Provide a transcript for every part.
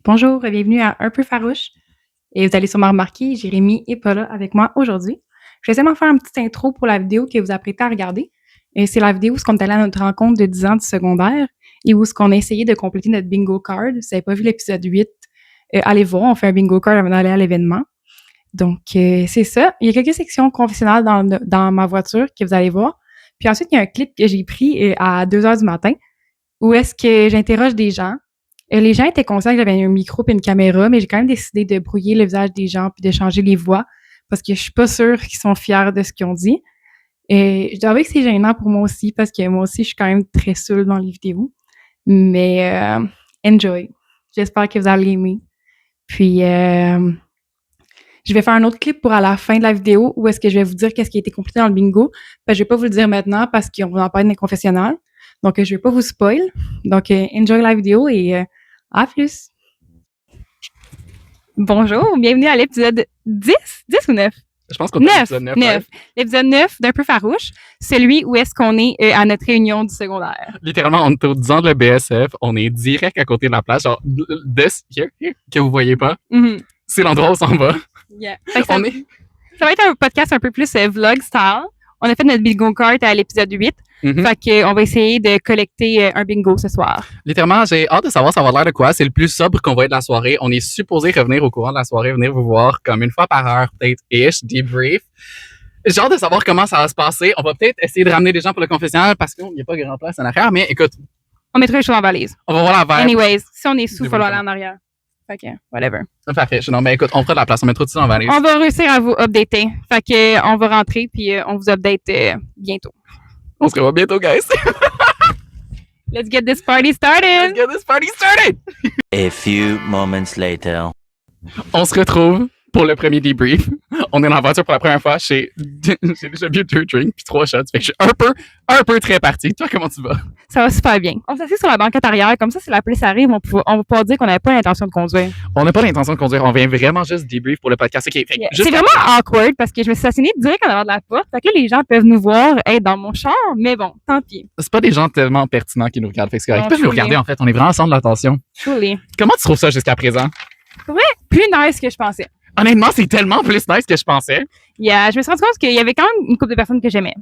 Bonjour, bienvenue à Un peu farouche. Et vous allez sûrement remarquer, Jérémy n'est pas là avec moi aujourd'hui. Je vais seulement faire une petite intro pour la vidéo que vous apprêtez à regarder. Et c'est la vidéo où on est allé à notre rencontre de 10 ans du secondaire et où on a essayé de compléter notre bingo card. Si vous n'avez pas vu l'épisode 8, allez voir, on fait un bingo card avant d'aller à l'événement. Donc, c'est ça. Il y a quelques sections confessionnales dans ma voiture que vous allez voir. Puis ensuite, il y a un clip que j'ai pris à 2 heures du matin où est-ce que j'interroge des gens. Les gens étaient conscients que j'avais un micro et une caméra, mais j'ai quand même décidé de brouiller le visage des gens puis de changer les voix parce que je suis pas sûre qu'ils sont fiers de ce qu'ils ont dit. Et je dois avouer que c'est gênant pour moi aussi parce que moi aussi, je suis quand même très seule dans les vidéos. Mais enjoy. J'espère que vous allez aimer. Puis, je vais faire un autre clip pour à la fin de la vidéo où est-ce que je vais vous dire qu'est-ce qui a été complété dans le bingo. Je vais pas vous le dire maintenant parce qu'on va en parler dans les confessionnals. Donc, je vais pas vous spoil. Donc, enjoy la vidéo et à plus! Bonjour, bienvenue à l'épisode 10? 10 ou 9? Je pense qu'on est à l'épisode 9. 9. L'épisode 9 d'Un peu farouche, celui où est-ce qu'on est à notre réunion du secondaire. Littéralement, on est aux 10 ans de la BSF, on est direct à côté de la place, genre, this, here, que vous voyez pas. Mm-hmm. C'est l'endroit où on s'en va. Yeah. Ça va être un podcast un peu plus vlog style. On a fait notre bingo card à l'épisode 8. Mm-hmm. Fait qu'on va essayer de collecter un bingo ce soir. Littéralement, j'ai hâte de savoir ça va l'air de quoi. C'est le plus sobre qu'on va être de la soirée. On est supposé revenir au courant de la soirée, venir vous voir comme une fois par heure, peut-être ish, debrief. J'ai hâte de savoir comment ça va se passer. On va peut-être essayer de ramener des gens pour le confessionnal parce qu'il n'y a pas grand place en arrière, mais écoute. On mettra les choses en valise. On va voir la vibe. Anyways, si on est sous, il va falloir aller en arrière. Fait que, whatever. Parfait. Non, mais écoute, on fera de la place. On mettra tout ça en valise. On va réussir à vous updater. Fait que, on va rentrer puis on vous update bientôt. On se revoit bientôt, guys. Let's get this party started. A few moments later. On se retrouve pour le premier debrief. On est dans la voiture pour la première fois. J'ai déjà bu 2 drinks puis 3 shots. Fait que je suis un peu très parti. Toi, comment tu vas? Ça va super bien. On s'assied sur la banquette arrière. Comme ça, si la police arrive, on va pouvoir dire qu'on n'avait pas l'intention de conduire. On n'a pas l'intention de conduire. On vient vraiment juste debrief pour le podcast. Okay, yeah. C'est vraiment awkward parce que je me suis asseyée direct en avant de la porte. Fait que là, les gens peuvent nous voir être dans mon char. Mais bon, tant pis. C'est pas des gens tellement pertinents qui nous regardent. Fait que c'est correct. Ils peuvent nous regarder, en fait. On est vraiment ensemble de l'attention. Truly. Comment tu trouves ça jusqu'à présent? Ouais, plus nice que je pensais. Honnêtement, c'est tellement plus nice que je pensais. Yeah, je me suis rendu compte qu'il y avait quand même une couple de personnes que j'aimais.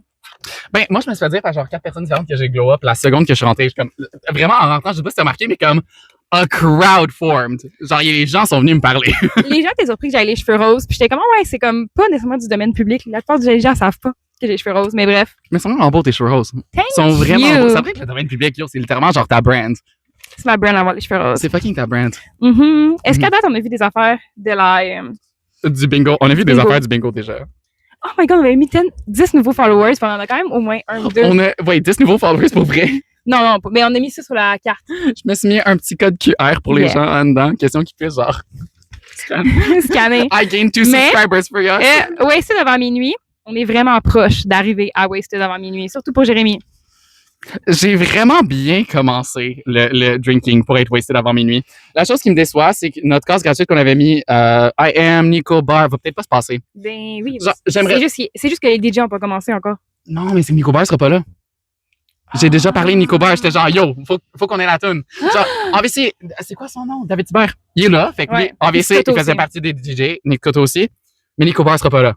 Ben, moi, je me suis fait dire par genre 4 personnes différentes que j'ai glow up la seconde que je suis rentré. Comme, vraiment, en rentrant, je sais pas si t'as remarqué, mais comme a crowd formed. Genre, les gens sont venus me parler. Les gens étaient surpris que j'avais les cheveux roses. Puis j'étais comme, ouais, c'est comme pas nécessairement du domaine public. La plupart des gens savent pas que j'ai les cheveux roses, mais bref. Mais ils sont vraiment beaux, tes cheveux roses. Ils sont vraiment beaux. Ça veut être le domaine public, yo. C'est littéralement genre ta brand. C'est ma brand d'avoir les cheveux roses. C'est fucking ta brand. Mm-hmm. Est-ce qu'à date, on a vu des affaires de la... Du bingo. On a vu des affaires du bingo déjà. Oh my god, on avait mis 10 nouveaux followers. On en a quand même au moins 1 ou 2. Ouais, 10 nouveaux followers pour vrai. Non, mais on a mis ça sur la carte. Je me suis mis un petit code QR pour les gens en dedans. Question qu'ils puissent genre... Scanner. I gained 2 subscribers for you. Wasted avant minuit. On est vraiment proche d'arriver à Wasted avant minuit. Surtout pour Jérémy. J'ai vraiment bien commencé le drinking pour être wasted avant minuit. La chose qui me déçoit, c'est que notre case gratuite qu'on avait mis, I am Nico Bar, va peut-être pas se passer. Ben oui. Genre, j'aimerais... C'est juste que les DJ n'ont pas commencé encore. Non, mais c'est que Nico Bar sera pas là. J'ai déjà parlé de Nico Bar, j'étais genre, yo, faut qu'on ait la toune. Genre, AVC, c'est quoi son nom? David Hubert. Il est là, fait que lui, AVC, il faisait partie des DJ, Nico aussi, mais Nico Bar sera pas là.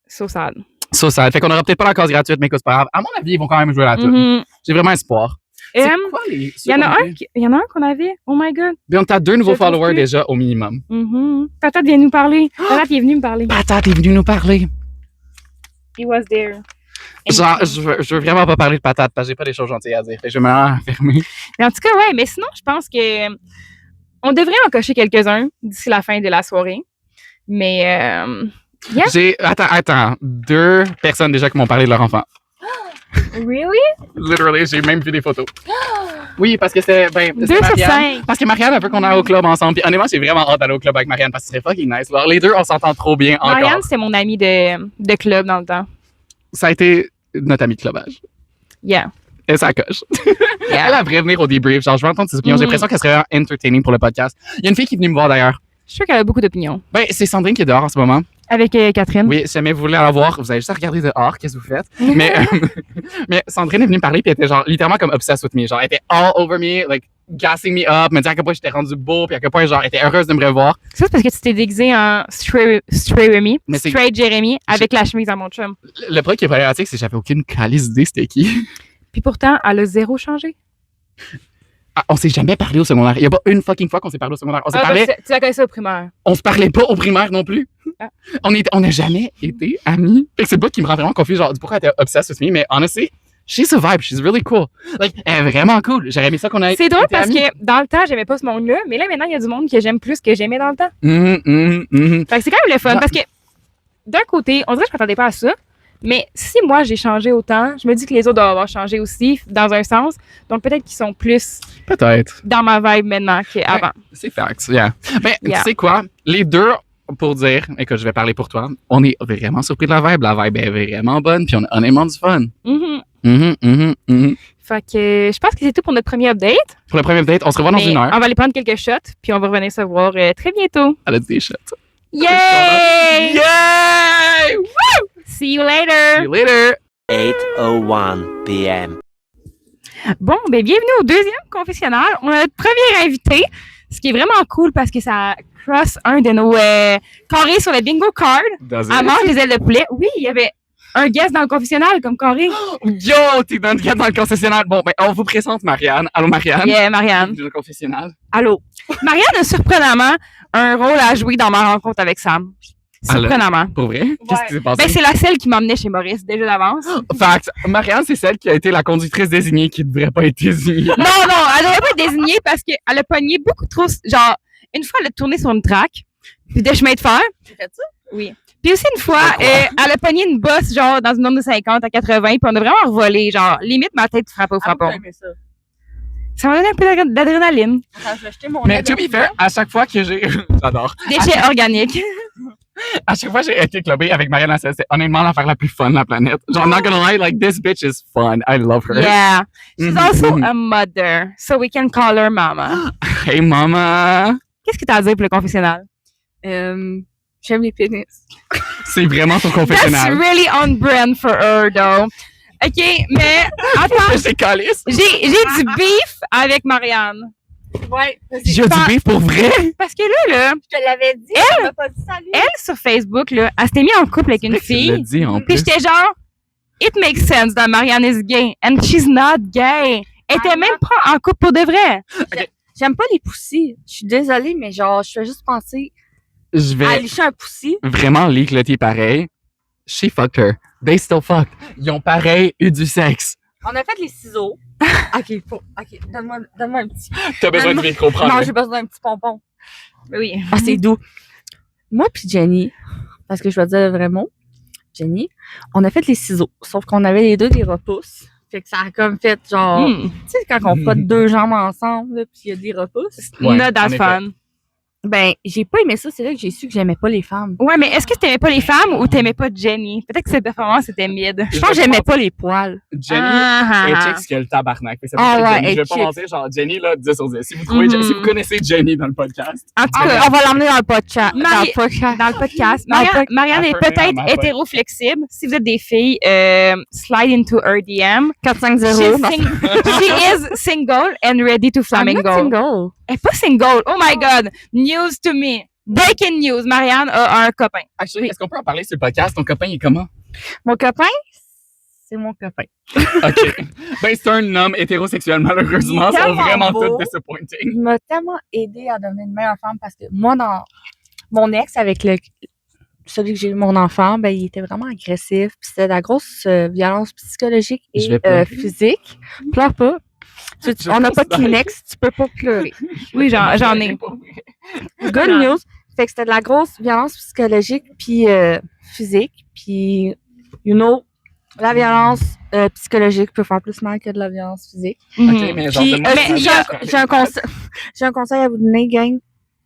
So sad. So sad. Fait qu'on aura peut-être pas la case gratuite, mais écoute, c'est pas grave. À mon avis, ils vont quand même jouer la toune. Mm-hmm. J'ai vraiment espoir. C'est quoi les... Il y en a un qu'on avait. Oh my god. Bien, on t'a 2 nouveaux followers déjà au minimum. Mm-hmm. Patate vient nous parler. Patate est venu me parler. Patate est venu nous parler. He was there. Genre, je veux vraiment pas parler de Patate parce que j'ai pas des choses gentilles à dire. Fait que je vais me fermer. Mais en tout cas, ouais, mais sinon, je pense que on devrait en cocher quelques-uns d'ici la fin de la soirée. Mais yeah. Attends. 2 personnes déjà qui m'ont parlé de leur enfant. Really? Literally, j'ai même vu des photos. Oui, parce que c'est 2 sur 5. Parce que Marianne, elle veut qu'on aille au club ensemble. Puis honnêtement, j'ai vraiment hâte d'aller au club avec Marianne parce que c'est fucking nice. Alors, les 2, on s'entend trop bien encore. Marianne, c'est mon amie de club dans le temps. Ça a été notre amie de clubage. Yeah. Et ça coche. Yeah. Elle devrait venir au debrief. Genre, je veux entendre ses opinions. J'ai l'impression qu'elle serait entertaining pour le podcast. Il y a une fille qui est venue me voir d'ailleurs. Je suis sûre qu'elle a beaucoup d'opinions. Ben, c'est Sandrine qui est dehors en ce moment. Avec Catherine. Oui, si jamais vous voulez la voir, vous allez juste regarder dehors, qu'est-ce que vous faites. Mais Sandrine est venue me parler puis elle était genre littéralement comme obsessed with me. Genre, elle était all over me, like gassing me up, me dire à quel point j'étais rendu beau, puis à quel point, genre, elle était heureuse de me revoir. Ça, c'est parce que tu t'es déguisé en Stray Remy, Mais c'est- Stray Jeremy, avec la chemise à mon chum. Le truc qui est problématique, c'est que j'avais aucune calice d'idée c'était qui. Puis pourtant, elle a zéro changé. Ah, on s'est jamais parlé au secondaire. Il y a pas une fucking fois qu'on s'est parlé au secondaire. On s'est parlé, Tu la connaissais au primaire. on se parlait pas au primaire non plus. Ah. On n'a jamais été amis. Fait que c'est le bout qui me rend vraiment confus, genre, du pourquoi elle était obsessed with me, mais honestly, she's a vibe, she's really cool. Like, elle est vraiment cool. J'aurais aimé ça qu'on ait C'est drôle été parce amis. que dans le temps, j'aimais pas ce monde-là, mais là, maintenant, il y a du monde que j'aime plus que j'aimais dans le temps. Fait que c'est quand même le fun Ah. parce que d'un côté, on dirait que je m'attendais pas à ça, mais si moi j'ai changé autant, je me dis que les autres doivent avoir changé aussi dans un sens. Donc peut-être qu'ils sont plus Peut-être. dans ma vibe maintenant qu'avant. C'est facts, yeah. Ben, Yeah. tu sais quoi? Les deux, pour dire, écoute, je vais parler pour toi, on est vraiment surpris de la vibe. La vibe est vraiment bonne, puis on a honnêtement du fun. Mhm. Fait que je pense que c'est tout pour notre premier update. Pour le premier date, on se revoit dans Mais une heure. on va aller prendre quelques shots, puis on va revenir se voir très bientôt. Elle a dit des shots. Yay! Yay! See you See later! you later! 8:01 p.m. Bon, ben bienvenue au deuxième confessionnal. On a notre premier invité, ce qui est vraiment cool parce que ça cross un de nos carrés sur le bingo card. Does it? Elle mange des ailes de poulet. Oui, il y avait un guest dans le confessionnal comme carré. Yo, t'es dans le concessionnaire. Bon, ben, on vous présente Marianne. Allô, Marianne? Yeah, Marianne. Du confessionnal. Allô. Marianne a surprenamment un rôle à jouer dans ma rencontre avec Sam. Surprenamment. Pour vrai? Qu'est-ce qui s'est passé? Ben, c'est la seule qui m'emmenait chez Maurice, déjà d'avance. Fact, Marianne, c'est celle qui a été la conductrice désignée qui ne devrait pas être désignée. Non, elle devrait pas être désignée parce qu'elle a pogné beaucoup trop. Genre, une fois, elle a tourné sur une track, puis des chemins de fer. J'ai fait ça? Oui. Puis aussi, une fois, elle a pogné une bosse, genre, dans une zone de 50 à 80, puis on a vraiment revolé. Genre, limite, ma tête frappait au frappon. J'ai aimé ça. Ça m'a donné un peu d'adrénaline. Attends, je vais jeter mon Mais aide to be fair, à chaque fois que j'ai... J'adore. Déchets organiques. À chaque fois que j'ai été clubé avec Marianne Lasselle, c'est honnêtement l'affaire la plus fun de la planète. Genre, not gonna lie, like, this bitch is fun. I love her. Yeah. She's Mhm, also mhm. a mother, so we can call her mama. Hey, mama! Qu'est-ce que t'as à dire pour le confessionnal? J'aime les pénis. C'est vraiment ton That's confessionnal. really on brand for her, though. OK, mais attends, J'ai calice. j'ai du beef avec Marianne. Ouais. J'ai du beef pour vrai? Parce que là, Je te l'avais dit. Elle m'a pas dit salut. elle, sur Facebook, là, elle s'était mise en couple avec une Tu l'as fille. dit en Puis plus. j'étais genre, it makes sense that Marianne is gay. And she's not gay. Elle était même pas en couple pour de vrai. J'aime pas les poussis. Je suis désolée, mais genre, je fais juste penser Je à vais licher un poussi. vraiment leak le pareil. She fucked her. They still fucked. Ils ont pareil eu du sexe. On a fait les ciseaux. OK, donne-moi un petit. T'as besoin de micro, prends-le. Non, j'ai besoin d'un petit pompon. Oui. Ah, c'est doux. Moi puis Jenny, parce que je vais dire le vrai mot, Jenny, on a fait les ciseaux. Sauf qu'on avait les deux des repousses. Fait que ça a comme fait genre... Mm. Tu sais, quand on fait deux jambes ensemble, là, puis il y a des repousses. Ouais, Not en that effet. fun. Ben, j'ai pas aimé ça. C'est là que j'ai su que j'aimais pas les femmes. Ouais, mais est-ce que t'aimais pas les femmes ou t'aimais pas Jenny? Peut-être que cette performance était mid. Je pense que j'aimais pas les poils. Jenny Ah, est ah, chick, ce que le tabarnak. Fait que ça Ah veut dire que ouais, Jenny, je elle vais est pas chick. mentir, genre Jenny, là, 10 sur 10. Si vous, trouvez, Mhm. si vous connaissez Jenny dans le podcast, En tout Ah, cas, on va l'emmener dans le podcast. Marie- Dans le podcast. dans le podcast, Dans le Marianne est Un peu, non, peut-être mais pas. hétéro-flexible. Si vous êtes des filles, slide into her DM. 450. She is single and ready to flamingo. single. Elle est pas single. Oh my God. News to me. Breaking news. Marianne a un copain. actually, est-ce qu'on peut en parler sur le podcast? Ton copain, il est comment? Mon copain, c'est mon copain. OK. Ben, c'est un homme hétérosexuel, malheureusement. Il est C'est tellement vraiment beau. tout disappointing. Il m'a tellement aidé à devenir une meilleure femme parce que moi, dans mon ex, avec celui que j'ai eu mon enfant, ben, il était vraiment agressif. Puis c'était de la grosse violence psychologique Je vais et pleurer. physique. Pleure pas. Je On n'a pas de considère- Kleenex, tu peux pas pleurer. Oui, j'en ai. Good news. Fait que c'était de la grosse violence psychologique puis physique. Puis, you know, la violence psychologique peut faire plus mal que de la violence physique. OK, Mhm. mais genre, Puis, donne-moi mais ça. il y a- j'ai un conseil à vous donner, gang.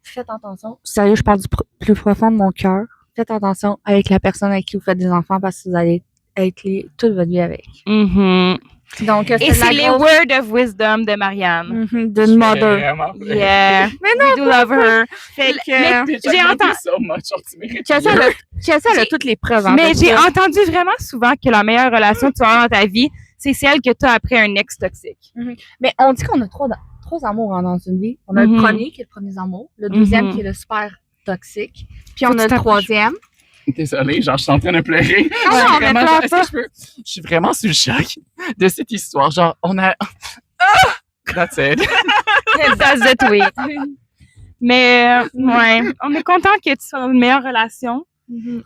Faites attention. Sérieux, je parle du plus profond de mon cœur. Faites attention avec la personne avec qui vous faites des enfants parce que vous allez être liés toute votre vie avec. Mhm. Donc, Et c'est les words of wisdom de Marianne. d'une mother. Vraiment. Yeah. We do love her. Fait Mais que, j'ai entendu. So much, genre, tu mérites Chelsea, mieux. elle a toutes les preuves. hein, Mais parce j'ai que- entendu vraiment souvent que la meilleure relation que tu vas avoir dans ta vie, c'est celle que tu as après un ex toxique. Mais on dit qu'on a trois 3 amours hein, dans une vie. On a Mhm. le premier, qui est le premier amour. Le deuxième, Mhm. qui est le super toxique. Puis Faut on que a tu le t'approches. troisième. Désolée, genre, je suis en train de pleurer. Non, non, mais Vraiment, pleure genre, est-ce pas. que je suis vraiment sous le choc de cette histoire. Genre, on a... That's it. That's it, oui. Mais, ouais, on est content que tu sois dans une meilleure relation.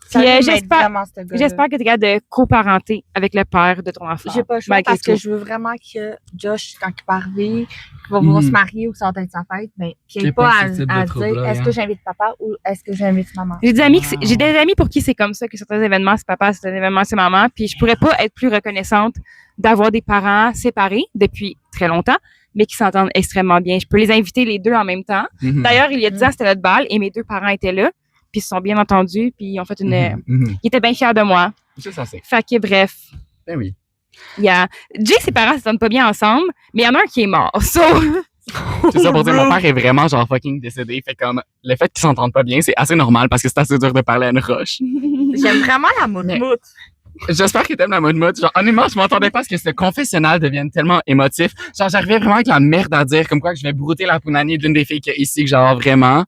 Ça Puis, m'aide j'espère- vraiment, ce gars-là. J'espère que tu es capable de coparenter avec le père de ton enfant. J'ai pas le choix malgré parce que tout. je veux vraiment que Josh, quand il va arriver, qu'il va vouloir Mhm. se marier ou que ça va être sa fête, mais qu'il Qu'il y n'ait ait pas pas à ce type de dire trouble-là, est-ce hein. que j'invite papa ou est-ce que j'invite maman. J'ai des amis Wow. j'ai des amis pour qui c'est comme ça, que certains événements c'est papa, certains événements c'est maman, puis je pourrais pas être plus reconnaissante d'avoir des parents séparés depuis très longtemps, mais qui s'entendent extrêmement bien. Je peux les inviter les deux en même temps. Mhm. D'ailleurs, il y a 10 ans, c'était notre bal et mes deux parents étaient là, puis ils se sont bien entendus, puis ils ont fait une... Mhm. Mhm. Ils étaient bien fiers de moi. C'est ça, c'est. Fait que bref, Ben oui. il y a... Jay et ses parents se donnent pas bien ensemble, mais il y en a un qui est mort. So... C'est ça pour dire, mon père est vraiment genre fucking décédé. Fait comme, le fait qu'ils s'entendent pas bien, c'est assez normal parce que c'est assez dur de parler à une roche. J'aime vraiment la moumoute. J'espère que t'aimes la mode. Genre, honnêtement, je m'entendais pas à ce que ce confessionnal devienne tellement émotif. Genre, j'arrivais vraiment avec la merde à dire, comme quoi que je vais brouter la pounanie d'une des filles qu'il y a ici, que genre vraiment,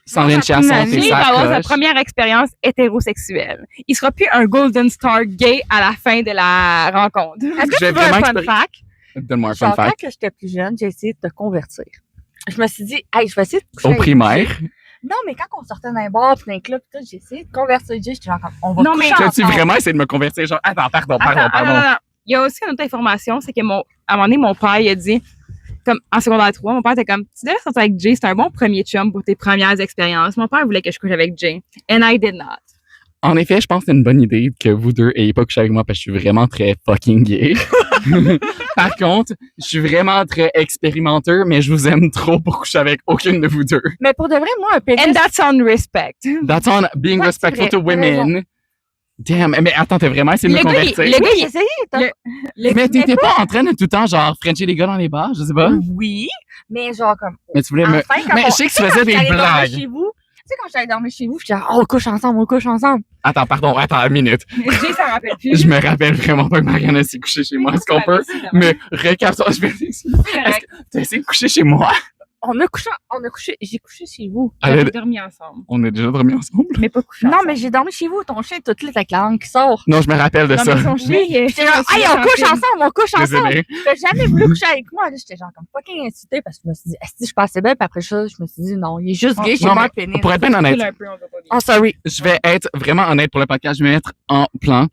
sans rien de chier à son Jay va avoir sa première expérience hétérosexuelle. Il sera plus un Golden Star gay à la fin de la rencontre. Est-ce que Je vais tu veux un vraiment fun fact? Donne-moi un fun Genre, quand fact. que j'étais plus jeune, j'ai essayé de te convertir. Je me suis dit, hey, je vais essayer de coucher Au avec primaire. Jay. Non, mais quand on sortait d'un bar pis d'un club pis tout, j'ai essayé de convertir Jay. J'étais genre, comme, on va Non, coucher mais- T'as-tu ensemble. vraiment essayé de me convertir? Genre, attends, pardon. Attends. Il y a aussi une autre information, c'est que à un moment donné, mon père, il a dit, comme, en secondaire 3, mon père était comme, tu devrais sortir avec Jay, c'est un bon premier chum pour tes premières expériences. Mon père voulait que je couche avec Jay. And I did not. En effet, je pense que c'est une bonne idée que vous deux ayez pas couché avec moi parce que je suis vraiment très fucking gay. Par contre, je suis vraiment très expérimenteur, mais je vous aime trop pour coucher avec aucune de vous deux. Mais pour de vrai, moi, un pénis. And that's on respect. That's on being Ouais, respectful c'est to vrai, t'as women. Damn, mais attends, t'as vraiment essayé de me convertir? le gars, J'ai essayé. Mais t'étais pas en train de tout le temps, genre, frencher les gars dans les bars, je sais pas? Oui, mais genre comme. Mais tu voulais me... Enfin, quand Mais on- je sais que tu quand faisais des j'allais dormir blagues. chez vous, tu sais, quand j'allais dormir chez vous, j'étais genre, oh, on couche ensemble. Attends, pardon, attends une minute. Jay, ça me rappelle plus. Je me rappelle vraiment pas que Marianne a s'est couchée chez moi. Est-ce qu'on peut? Mais recap ça, je vais Est-ce que t'as essayé de coucher chez moi? J'ai couché chez vous. On a Elle a- dormi ensemble. On a déjà dormi ensemble? Mais pas couché Non, ensemble. mais j'ai dormi chez vous, ton chien est tout avec la langue qui sort. Non, je me rappelle de Non, ça. mais son chien, il est- J'étais genre, hey, on couche ensemble. Désolé. T'as jamais voulu coucher avec moi. Là, j'étais genre comme fucking incitée parce que je me suis dit, est-ce que je passais bien? Puis après ça, je me suis dit, non, il est juste gay, j'ai Non, pas mais de pénis. Pour être bien honnête, un peu, on va pas bien. Oh, sorry. je vais être vraiment honnête pour le podcast. Je vais mettre en plan.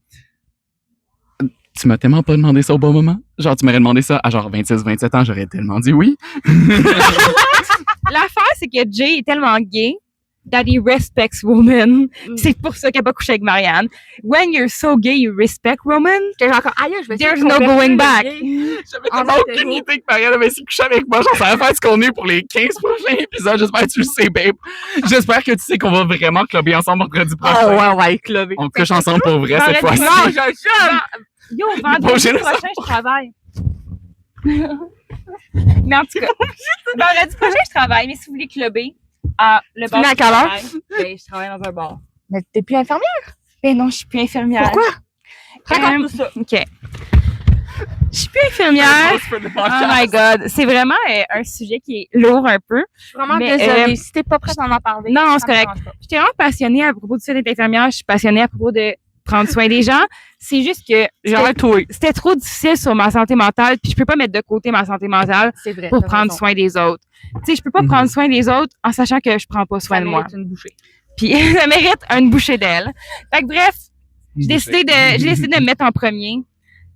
Tu m'as tellement pas demandé ça au bon moment. Genre, tu m'aurais demandé ça à genre 26, 27 ans, j'aurais tellement dit oui. L'affaire, c'est que Jay est tellement gay that he respects women. C'est pour ça qu'il n'a pas couché avec Marianne. When you're so gay, you respect women. J'étais genre comme, aïe, je vais essayer There's de no convertir going le back. gay. J'avais En tellement fait, aucune c'est idée que Marianne avait essayé de coucher avec moi. Genre, ça va faire ce qu'on est pour les 15 prochains épisodes. J'espère que tu le sais, babe. J'espère que tu sais qu'on va vraiment clubber ensemble vendredi prochain. Ah ouais, clubber. On couche ensemble pour vrai cette Vendredi fois-ci. prochain, Yo, vendredi Prochaine prochain, je travaille. Mais en tout cas, vendredi prochain, je travaille. Mais si vous voulez clubber, le bar. finis à où je quelle heure? travaille, ben, je travaille dans un bar. Mais t'es plus infirmière? Ben non, je suis plus infirmière. Pourquoi? Raconte tout ça. OK. Je suis plus infirmière. Oh my God. C'est vraiment un sujet qui est lourd un peu. Je suis vraiment Mais, désolée. Si t'es pas prête à en parler. Non, ça c'est me correct. dérange pas. J'étais vraiment passionnée à propos du fait d'être infirmière. Je suis passionnée à propos de prendre soin des gens. C'est juste que c'était trop difficile sur ma santé mentale, puis je peux pas mettre de côté ma santé mentale C'est vrai. pour t'as prendre raison. soin des autres. Tu sais, je peux pas Mhm. prendre soin des autres en sachant que je prends pas soin Ça de moi. mérite une bouchée. Puis ça mérite une bouchée d'aile. Fait que bref, j'ai décidé de me mettre en premier,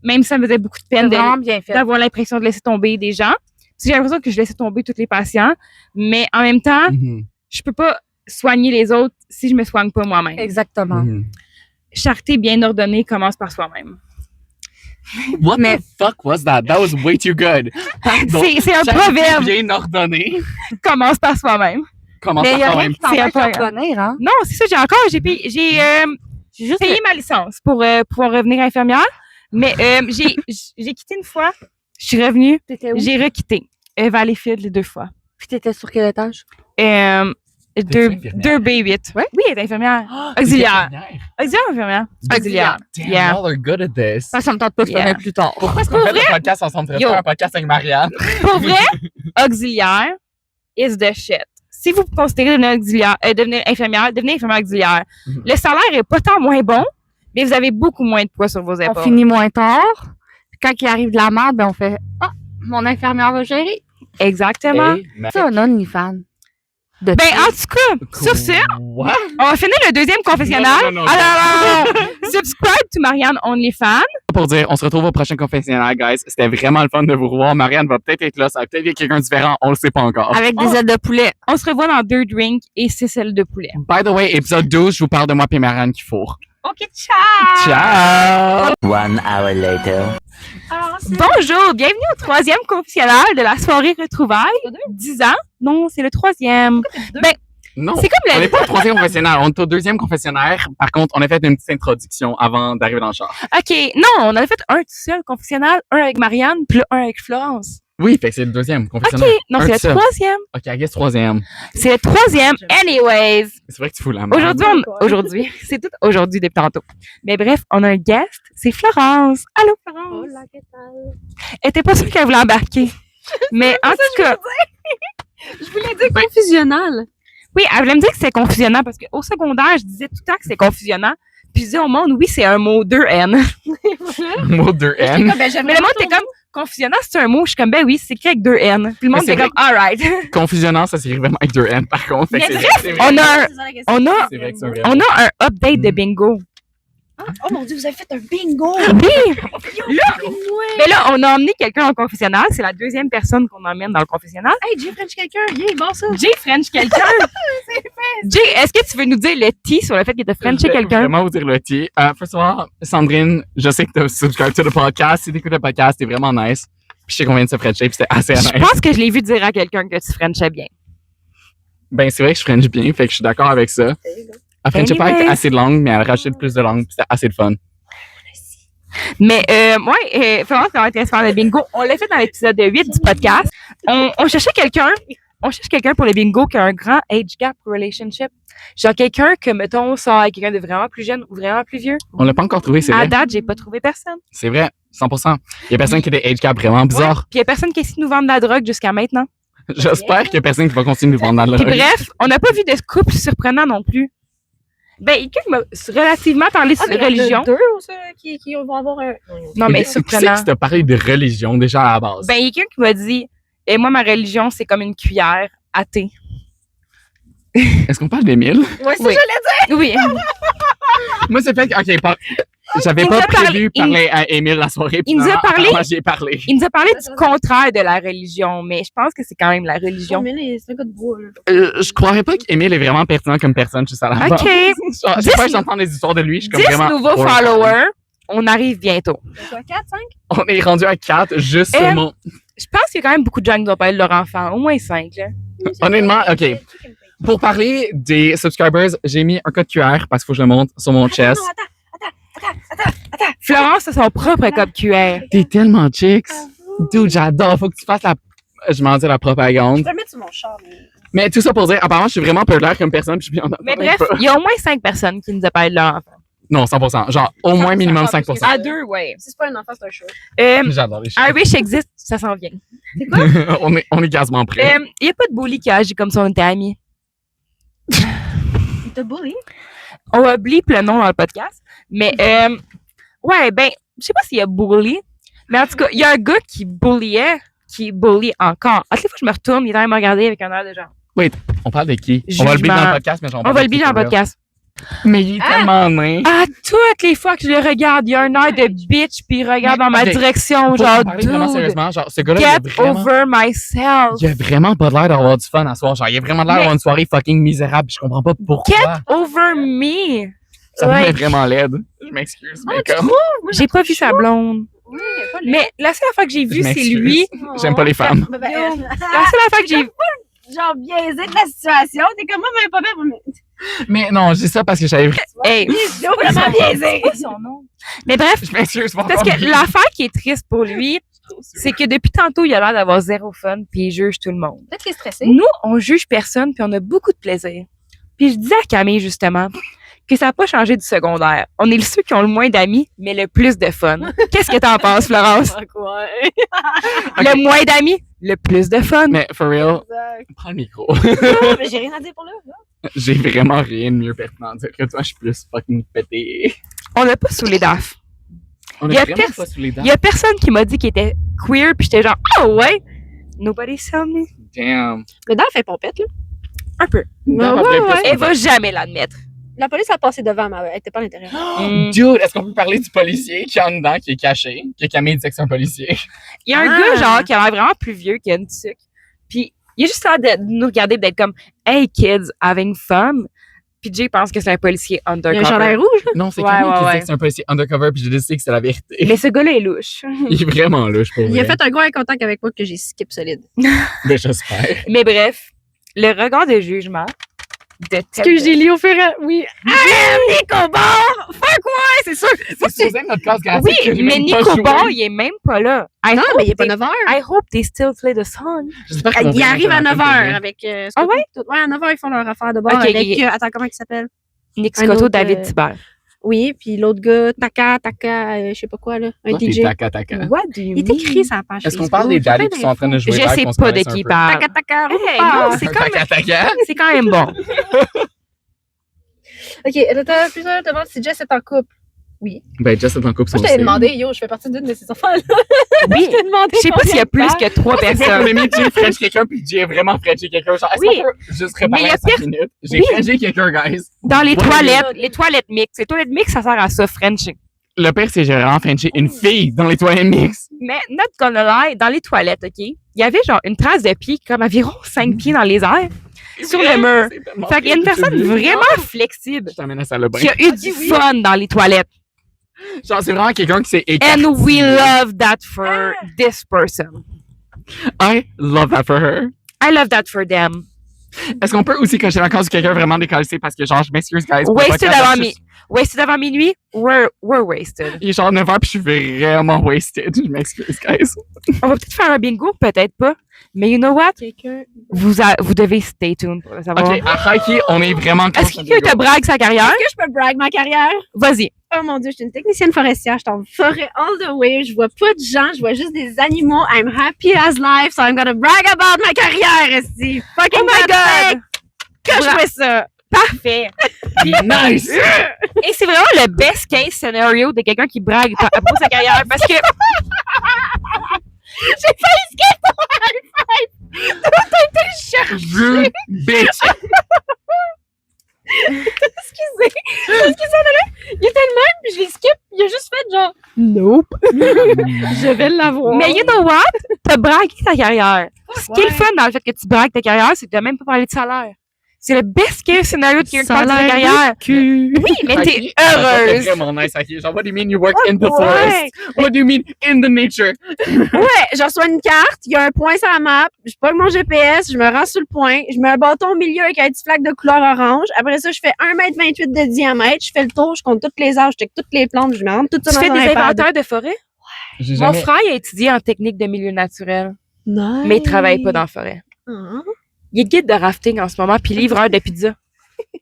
même si ça me faisait beaucoup de C'est peine vraiment bien fait. d'avoir l'impression de laisser tomber des gens. Parce que j'ai l'impression que je laissais tomber tous les patients, mais en même temps, Mhm. je peux pas soigner les autres si je me soigne pas moi-même. Exactement. Mhm. Charité bien ordonnée commence par soi-même. What the fuck was that? That was way too good. Pardon. C'est un Charité proverbe. bien ordonné. Commence par soi-même. Comment Mais il y ça a quand rien même? qui t'empêche C'est un de peu- revenir, hein? Non, c'est ça, j'ai J'ai juste payé ma licence pour pouvoir revenir infirmière, mais j'ai quitté une fois, je suis revenue, T'étais où? j'ai requitté. Valleyfield les 2 fois. Puis t'étais sur quel étage? Deux infirmière? B8. Ouais? Oui, elle est infirmière. Auxiliaire. Auxiliaire ou infirmière? Auxiliaire. Damn, Yeah. y'all are good at this. Ça me tente pas de Yeah. revenir plus tard. Pourquoi est-ce qu'on fait le podcast ensemble? Tu Yo. faire un podcast avec Marianne? Pour vrai, auxiliaire is the shit. Si vous considérez devenir infirmière auxiliaire, le salaire est pas tant moins bon, mais vous avez beaucoup moins de poids sur vos épaules. On finit moins tard. Puis quand il arrive de la merde, ben on fait « Ah, mon infirmière va gérer. Exactement. Hey, » Ça, un OnlyFans. Ben, en tout cas, sur ce, What? on va finir le deuxième confessionnal. Non. Alors, subscribe to Marianne OnlyFans. Pour dire, on se retrouve au prochain confessionnal, guys. C'était vraiment le fun de vous revoir. Marianne va peut-être être là, ça va peut-être être quelqu'un de différent, on le sait pas encore. Avec des ailes de poulet. On se revoit dans 2 drinks et 6 ailes de poulet. By the way, épisode 12, je vous parle de moi et Marianne qui fourre. OK, ciao! Ciao! 1 hour later. Bonjour, bienvenue au 3e confessionnal de la soirée retrouvailles. 10 ans? Non, c'est le 3e. Non, C'est comme on le... n'est pas au 3e confessionnal, on est au 2e confessionnal. Par contre, on a fait une petite introduction avant d'arriver dans le char. OK, non, on avait fait un tout seul confessionnal, un avec Marianne, puis un avec Florence. Oui, fait que c'est le 2e OK, confessionnal. non, Un c'est le seul. 3e. OK, I guess 3e. C'est le 3e. Anyways, C'est vrai que tu fous la merde. aujourd'hui, c'est tout aujourd'hui depuis tantôt. Mais bref, on a un guest, c'est Florence. Allô, Florence? Hola, qu'est-ce que Elle était pas sûre qu'elle voulait embarquer. Mais en tout cas, Je voulais dire confusionnal. oui, elle voulait me dire que c'est confusionnant parce qu'au secondaire, je disais tout le temps que c'est confusionnant. Puis je disais au monde, oui, c'est un mot 2N. Mot 2N. Mais le monde était comme, confusionnant, c'est un mot. Je suis comme, ben oui, c'est écrit avec 2N. Puis le monde Mais c'est était comme, alright. Confusionnant, ça s'écrit vraiment avec 2N, par contre. Fait que Mais c'est- bref, c'est vrai. on a C'est vrai que c'est un vrai on a un update de bingo. Oh mon Dieu, vous avez fait un bingo. Oui! Mais là, on a emmené quelqu'un en confessionnal. C'est la 2e personne qu'on emmène dans le confessionnal. Hey, Jay French quelqu'un. Yeah, bon ça. Jay French quelqu'un. Jay, est-ce que tu veux nous dire le T sur le fait qu'il t'a Frenché Je vais quelqu'un? vraiment vous dire le T. First of all, Sandrine, je sais que tu as subscribe to the podcast. Si tu écoutes le podcast, c'est vraiment nice. Puis je sais qu'on vient de se Frencher, puis c'était assez Je nice. pense que je l'ai vu dire à quelqu'un que tu Frenchais bien. Ben, c'est vrai que je French bien, fait que je suis d'accord avec ça. Elle Frenchait pas avec Anyways. assez de langues, mais elle rachète plus de langues, puis c'était assez de fun. Mais, Florence, comment est-ce faire le bingo? On l'a fait dans l'épisode 8 du podcast. On cherchait quelqu'un. On cherche quelqu'un pour le bingo qui a un grand age gap relationship. Genre quelqu'un que, mettons, sort avec quelqu'un de vraiment plus jeune ou vraiment plus vieux. On l'a pas encore trouvé, c'est À vrai. date, j'ai pas trouvé personne. C'est vrai, 100%. Il y a personne qui a des age cap vraiment bizarres. Puis il y a personne qui essaie de nous vendre de la drogue jusqu'à maintenant. J'espère qu'il y a personne qui va continuer de vendre dans le Puis bref, on n'a pas vu de couple surprenant non plus. Ben, quelqu'un qui m'a relativement parlé sur religion. Deux qui vont avoir un. Non, mais Qui c'est surprenant. qui t'a parlé de religion déjà à la base? Ben, il y a quelqu'un qui m'a dit, et moi, ma religion, c'est comme une cuillère athée. Est-ce qu'on parle d'Émile? Ouais, ça, Oui. j'allais Oui. Moi, c'est fait que, OK, j'avais Il pas nous a parlé- prévu parler à Émile la soirée. il nous a parlé- Moi, j'y ai parlé. Il nous a parlé du contraire de la religion, mais je pense que c'est quand même la religion. dire. C'est un gars de bois, là. Je croirais pas qu'Émile est vraiment pertinent comme personne juste à la base. OK. Genre, chaque fois que j'entends des histoires de lui, je suis comme 10 vraiment... nouveaux pour- followers. On arrive bientôt. Quoi, 4, 5? On est rendu à 4, juste Euh, mon... Je pense qu'il y a quand même beaucoup de gens qui doivent parler de leur enfant. Au moins 5, là. Honnêtement, OK. Pour parler des subscribers, j'ai mis un code QR parce qu'il faut que je le montre sur mon chest. Florence a son propre code QR. T'es tellement chicks. Dude, j'adore. Faut que tu fasses je m'en dis la propagande. Je vais le mettre sur mon char. Mais tout ça pour dire, apparemment, je suis vraiment populaire comme personne. Puis je suis bien Mais bref, il y a au moins 5 personnes qui nous ont parlé de leur enfant. Non, 100%. Genre, au moins minimum 5%. À 2, ouais. Si c'est pas un enfant, c'est un show. J'adore les chiens. Irish existe, ça s'en vient. on est quasiment prêts. Il n'y a pas de bully qui agit comme si on était amis. Il t'a bully? On va bleep le nom dans le podcast. Mais, ouais, ben, je sais pas s'il y a bully. Mais en tout cas, il y a un gars qui bully encore. À chaque fois que je me retourne, il est en train de me regarder avec un air de genre. On parle de qui? On va le Jugement. biller dans le podcast, mais j'en On va le bleep dans le podcast. Mais il est tellement nain. À toutes les fois que je le regarde, il y a un air de bitch, puis il regarde dans ma ok. direction, Pour genre, parler vraiment dude, sérieusement, genre, ce gars-là, il a get vraiment... over myself. Il a vraiment pas l'air d'avoir du fun à soir. Genre, il a vraiment l'air d'avoir une soirée fucking misérable. Je comprends pas pourquoi. Get over me. Ça me Ouais. met vraiment laide. Je m'excuse, mais comme... J'ai pas vu sa blonde. Oui, pas Mais la seule fois que j'ai Je vu, c'est m'excuse. lui. J'aime pas les femmes. Ben, La seule fois que j'ai genre biaisé de la situation. T'es comme moi, mais pas bien. Mais non, je dis ça parce que j'avais... Hey, C'est vraiment biaisé. son nom. Mais bref, Je m'excuse. pas parce encore. que l'affaire qui est triste pour lui, c'est que depuis tantôt, il a l'air d'avoir zéro fun, puis il juge tout le monde. Peut-être qu'il est stressé. Nous, on juge personne, puis on a beaucoup de plaisir. Puis je disais à Camille, justement, que ça n'a pas changé du secondaire. On est ceux qui ont le moins d'amis, mais le plus de fun. Qu'est-ce que t'en penses, Florence? Le moins d'amis, le plus de fun. Mais for real, prends le micro. Non, mais j'ai rien à dire pour là. J'ai vraiment rien de mieux pertinent à dire que toi, je suis plus fucking pété. On n'a pas saoulé DAF. On Y a a vraiment pers- pas sous les dents. Il y a personne qui m'a dit qu'il était queer, puis j'étais genre, oh ouais! Nobody tell me. Damn. Le DAF est pompette, là. Un peu. Dans ma ouais, vraie ouais. personne. Elle va jamais l'admettre. La police a passé devant, mais elle était pas à l'intérieur. Dude, est-ce qu'on peut parler du policier qui est en dedans, qui est caché, que Camille dit que c'est un policier? Il y a un gars, genre, qui a l'air vraiment plus vieux, qui a une tuque. Puis, il a juste l'air de nous regarder, d'être comme, hey kids, having fun. Puis Jay pense que c'est un policier Il y a un undercover. chandail rouge, là. Non, c'est Ouais, Camille ouais, qui ouais. dit que c'est un policier undercover, puis j'ai décidé que c'est la vérité. Mais ce gars-là est louche. Il est vraiment louche pour Il a vrai. fait un gros eye contact avec moi que j'ai skip solide. Ben, j'espère. Mais bref, le regard de jugement de Ce que j'ai lu au fur et à oui. Nico Bord! Fuck ouais, c'est sûr! C'est supposé être notre classe gratuite. Oui, que j'ai mais même pas Nico joué. Bord, il est même pas là. Non, mais il est pas 9h. I hope they still play the song. J'espère qu'ils vont Il vraiment arrive à faire un 9h film avec. Ah ouais? Ouais, à 9h, ils font leur affaire de bord Ok, avec. ok. Attends, comment il s'appelle? Nick Un Scotto, autre, David Thibert. Oui, puis l'autre gars, Taka, je sais pas quoi, là. Un Toi, t'es DJ. taka-taka. What do you Il est écrit sur la page. Est-ce qu'on Facebook. parle des daddies Plein qui sont en train de jouer Je live, sais qu'on se pas de connaisse un qui il peu? parle. Taka, Hey, repars. non, c'est Un quand même- taka-taka? c'est quand même bon. Ok, t'as plusieurs demandes si Jess est en couple. Ben, Jess est en couple, Moi, je t'avais demandé, yo, je fais partie d'une de ces enfants-là. Oui, Je t'ai demandé. je sais pas s'il y a plus que 3 On personnes. a mis Jay French quelqu'un, puis Jay a vraiment Frenché quelqu'un. Genre, est-ce Oui. qu'on peut juste Mais il y reparler a à 5 minutes? J'ai Oui. Frenché quelqu'un, guys. Dans les Ouais, toilettes mixtes. Les toilettes mixtes, ça sert à ça, Frenching. Le pire, c'est que j'ai vraiment Frenché une fille dans les toilettes mixtes. Mais, not gonna lie, dans les toilettes, OK, il y avait genre une trace de pied, comme environ 5 pieds dans les airs, sur le mur. Fait qu'il y a une personne vraiment flexible Je t'amène à ça le bain. qui a eu du fun dans les toilettes. Genre, c'est vraiment quelqu'un qui s'est écarté. And we love that for this person. I love that for her. I love that for them. Est-ce qu'on peut aussi cocher la case de quelqu'un vraiment décalcé parce que genre, je m'excuse, guys. pour le Wasted podcast, avant, je- wasted avant minuit, we're wasted. Il est genre 9h puis je suis vraiment wasted. Je m'excuse, guys. On va peut-être faire un bingo, peut-être pas. Mais you know what? Vous devez stay tuned pour le savoir. Ok, à Hikey, on est vraiment Est-ce que quelqu'un te brague sa carrière? Est-ce que je peux brag ma carrière? Vas-y. Oh mon dieu, je suis une technicienne forestière, je suis en forêt all the way, je vois pas de gens, je vois juste des animaux. I'm happy as life, so I'm gonna brag about ma carrière, ici. Fucking Oh my God! Que je fais ça! Parfait. Nice! Et c'est vraiment le best case scenario de quelqu'un qui brague à propos de sa carrière parce que Rude bitch! Excusez, il était le même, puis je l'ai skip, il a juste fait genre, nope. Je vais l'avoir. mais you know what? T'as bragué ta carrière. Ce qui est le fun dans le fait que tu bragues ta carrière, c'est que t'as même pas parlé de salaire. C'est le best case scenario de quelqu'un qui parle de sa carrière. Oui, mais t'es Hikey, ça va être heureuse. vraiment nice, Hikey. Genre, what do you mean you work in the Ouais. forest? What do you mean in the nature? Ouais, je reçois une carte, il y a un point sur la map, je pogne mon GPS, je me rends sur le point, je mets un bâton au milieu avec un petit flac de couleur orange. Après ça, je fais 1,28 m de diamètre, je fais le tour, je compte toutes les âges, je check toutes les plantes, je me rends tout ça Tu dans fais un des iPad. inventaires de forêt? J'ai Mon jamais... frère il a étudié en technique de milieu naturel, Nice. mais il travaille pas dans la forêt. Ah. Il est guide de rafting en ce moment, puis livreur de pizza.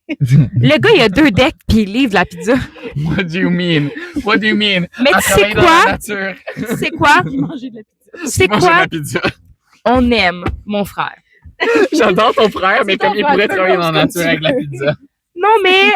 Le gars, il a 2 decks, puis il livre la pizza. What do you mean? What do you mean? Mais À tu sais travailler dans la quoi? nature. Tu sais quoi? Manger de la pizza. C'est Manger quoi? la pizza. On aime mon frère. J'adore ton frère, mais C'est comme ton il frère, pourrait peu travailler dans la importe nature avec la pizza. Non, mais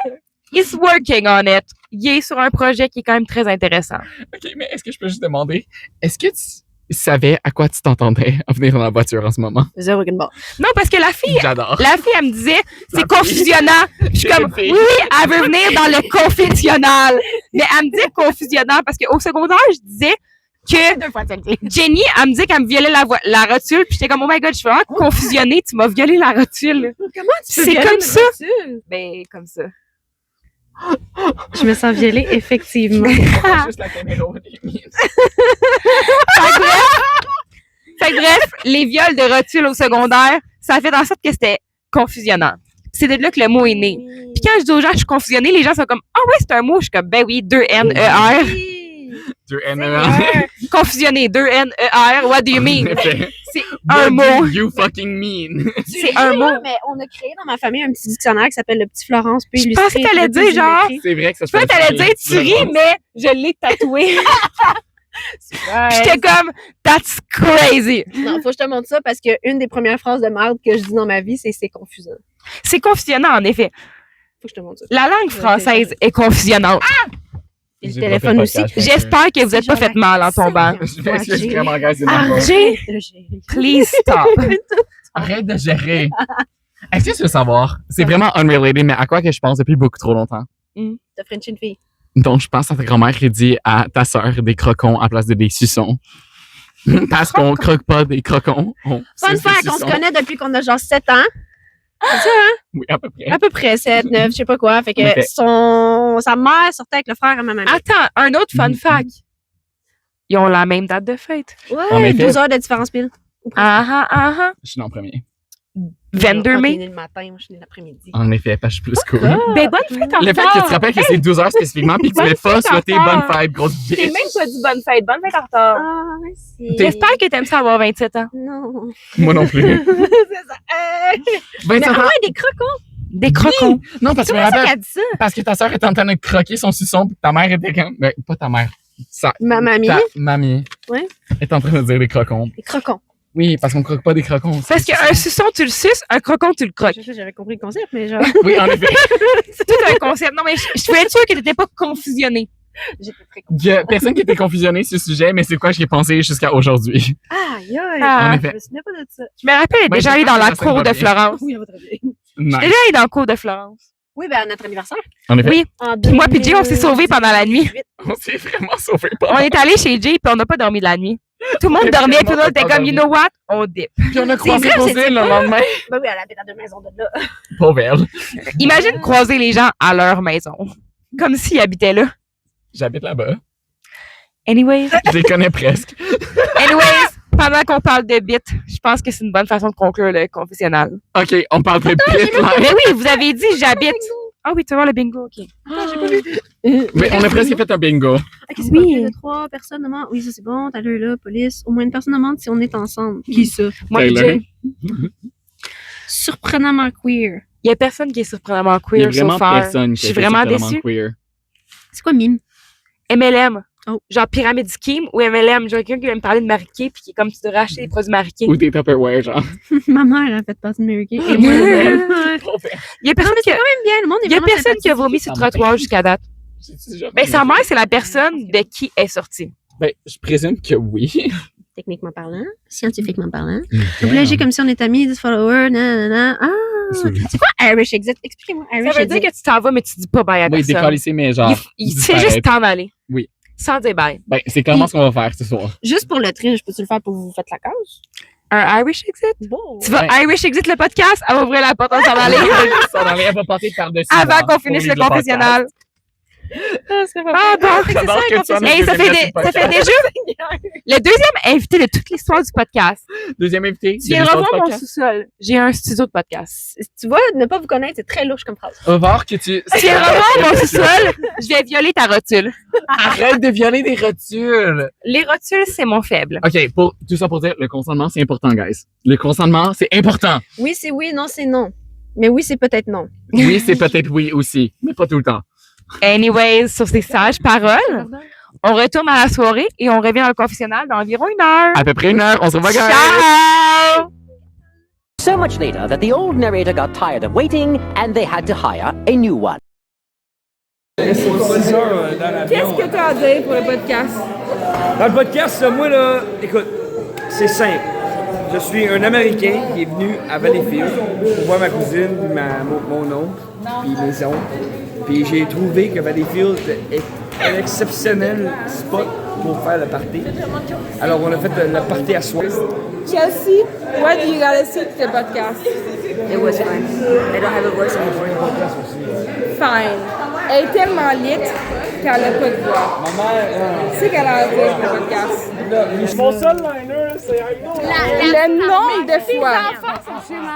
he's working on it. Il est sur un projet qui est quand même très intéressant. Ok, mais est-ce que je peux juste demander, est-ce que tu savais à quoi tu t'entendais à venir dans la voiture en ce moment? Zéro aucune barre. Non, parce que la fille, J'adore. elle me disait, c'est La confusionnant. Je suis comme, fille. oui, elle veut venir dans le confessionnal. Mais elle me dit confusionnant parce qu'au secondaire, je disais que 2 fois de clé. Jenny, elle me dit qu'elle me violait la rotule. Puis j'étais comme, oh my god, je suis vraiment confusionnée. Tu m'as violé la rotule. Comment tu peux C'est violer comme une ça. voiture? Ben, comme ça. Je me sens violée, effectivement. Juste la caméra, what do you mean? Fait que bref, les viols de rotule au secondaire, ça a fait en sorte que c'était confusionnant. C'est de là que le mot est né. Puis quand je dis aux gens que je suis confusionnée, les gens sont comme, ah ouais, c'est un mot. Je suis comme, ben oui, 2 N-E-R. 2 N-E-R. Confusionné, 2 N-E-R. What do you mean? C'est un What mot. do you fucking mean? C'est un mot. Mais on a créé dans ma famille un petit dictionnaire qui s'appelle le petit Florence. Je pensais que t'allais dire genre. C'est vrai que ça se Toi, fait t'allais dire tu ris, mais je l'ai tatoué. J'étais comme, that's crazy. Non, faut que je te montre ça parce que une des premières phrases de merde que je dis dans ma vie, c'est confusant. C'est confusionnant, en effet. Faut que je te montre ça. La langue française est confusionnante. Et le téléphone aussi. J'espère que vous n'êtes pas fait mal en tombant. Je m'excuse vraiment, guys. c'est Ah, n'importe Jay, please stop. Arrête de gérer. Est-ce que tu veux savoir? C'est vraiment unrelated, mais à quoi que je pense depuis beaucoup trop longtemps? T'as French une fille. Donc, je pense à ta grand-mère qui dit à ta sœur des crocons à place de des suçons. Parce qu'on croque pas des crocons. Fun suce des fact, on se suçons. connaît depuis qu'on a genre 7 ans. Oui, à peu près. À peu près 7, 9, je sais pas quoi. Fait que Ok. sa mère sortait avec le frère à ma maman. Attends, un autre fun fact. Ils ont la même date de fête. En Ouais, effet. 12 heures de différence pile. Je suis dans le premier. 22 T'es mai. né le matin, moi je suis née l'après-midi. En effet, parce que je suis plus cool. Ben, bonne fête en Le fait que tu te rappelles que c'est 12 heures spécifiquement puis que tu Bonne l'as pas fête en souhaité retard. bonne fête, grosse T'es bitch. même pas dit bonne fête. Bonne fête en retard. Ah, merci. J'espère que t'aimes ça avoir 27 ans. Non. Moi non plus. C'est ça. Mais 27 ans. ouais, des crocons. Des crocons. Non, parce que je me Comment ça rappelle, qu'elle dit ça? parce que ta sœur était en train de croquer son suçon puis ta mère était comme... Ben, pas ta mère. Ma mamie. Ta mamie. Ouais. Est en train de dire des crocons. Des crocons. Oui, parce qu'on croque pas des crocons. Parce qu'un suçon, tu le suces, un crocon, tu le croques. Je sais, j'avais compris le concept, mais genre, Oui, en effet. C'est tout un concept. Non, mais je voulais être sûre que t'étais pas confusionné. j'étais très Il y a personne qui était confusionné sur ce sujet, mais c'est quoi j'y ai pensé jusqu'à aujourd'hui. Aïe, aïe. Ah. En Je effet. me souvenais pas de ça. Je me rappelle être Ben, déjà je allée pense dans que la ça cour va de bien. Florence. Oui, à votre avis. Nice. Déjà allée dans la cour de Florence. Oui, ben à notre anniversaire. En effet. Oui. En Puis moi puis Jay, on s'est sauvés pendant la nuit. 2018. On s'est vraiment sauvé On pas. est allé chez Jay puis on n'a pas dormi de la nuit. Tout le monde Et dormait, finalement, tout le monde était t'as pas comme, you dormi. know what? On dip. Puis on a croisé vrai, Rosine c'était le pas- lendemain. Ben oui, elle habite à 2 maisons de là. Pauvre elle. Imagine croiser les gens à leur maison. Comme s'ils habitaient là. J'habite là-bas. Anyways, Je les connais presque. pendant qu'on parle de bits, je pense que c'est une bonne façon de conclure le confessionnal. OK, on parle de pit, là. Mais oui, vous avez dit j'habite. Ah oui, tu vas voir le bingo, ok. Mais on a presque fait un bingo. Ok, c'est Oui. pas plus de 3 personnes de menthe. Oui, ça c'est bon. T'as l'heure là, police. Au moins une personne de menthe si on est ensemble. Qui ça? Moi et Taylor. Jay. Surprenamment queer. Il y a personne qui est surprenamment Il y a queer vraiment so far. personne Je qui suis a été vraiment surprenamment déçue. queer. C'est quoi mime? MLM. Oh. Genre Pyramid Scheme ou MLM. Genre quelqu'un qui va me parler de Mariqué puis qui est comme tu devrais acheter des produits Mariqué. Ou des Tupperware, genre. Ma mère a fait partie de Mary Kay. Et Ouais. moi, elle. Pauvre elle. Il y a personne qui a, J'aime bien, le monde est il y a vraiment personne qui a sympathique. vomi sur le trottoir jusqu'à date. J'ai-tu déjà Ben, fait sa ça? mère, c'est la personne de qui est sortie. Ben, je présume que oui. Techniquement parlant, scientifiquement parlant. Donc là, j'ai comme si on est amis, 10 followers, nanana. Ah! C'est quoi Irish Exit? Expliquez-moi Irish Ça veut dire Exit. que tu t'en vas, mais tu dis pas bye à Oui, personne. décalisser, mais genre. Il fait juste t'en aller. Oui. Sans dire bye. Ben, c'est clairement ce qu'on va faire ce soir. Juste pour le tri, je peux-tu le faire pour vous faites la cause? Un Irish Exit? Bon. Tu vas Ouais. Irish Exit le podcast, elle va ouvrir la porte, on s'en va aller. Elle va passer par-dessus. Avant qu'on finisse le confessionnal. Ah bon. J'adore que tu en aies Hey, ça fait, fait ça fait déjà le deuxième invité de toute l'histoire du podcast. Deuxième invité. Tu viendras voir mon sous-sol. J'ai un studio de podcast. Tu vois, ne pas vous connaître, c'est très louche comme phrase. On va voir que tu. Tu viendras voir mon sous-sol. Je vais violer ta rotule. Arrête de violer des rotules. Les rotules, c'est mon faible. OK, pour tout ça pour dire, le consentement, c'est important, guys. Le consentement, c'est important. Oui, c'est oui, non, c'est non. Mais oui, c'est peut-être non. Oui, c'est peut-être oui aussi, mais pas tout le temps. Anyways, sur ces sages paroles, on retourne à la soirée et on revient dans le confessionnal dans environ 1 heure. À peu près 1 heure, on se revoit, guys. Ciao! So much later that the old narrator got tired of waiting and they had to hire a new one. Qu'est-ce que tu as à dire pour le podcast? Dans le podcast, moi, là, écoute, c'est simple. Je suis un Américain qui est venu à Valleyfield pour voir ma cousine, puis mon oncle, puis mes oncles. Puis j'ai trouvé que Valleyfield est un exceptionnel spot pour faire le party. Alors, on a fait le party à soir. Chelsea, what do you gotta say to the podcast? It was fun. I don't have a voice anymore. Fine. Elle est tellement lit qu'elle a pas de voix. Ma mère, Tu sais qu'elle a un dire pour le podcast. mon seul liner, Le nombre de fois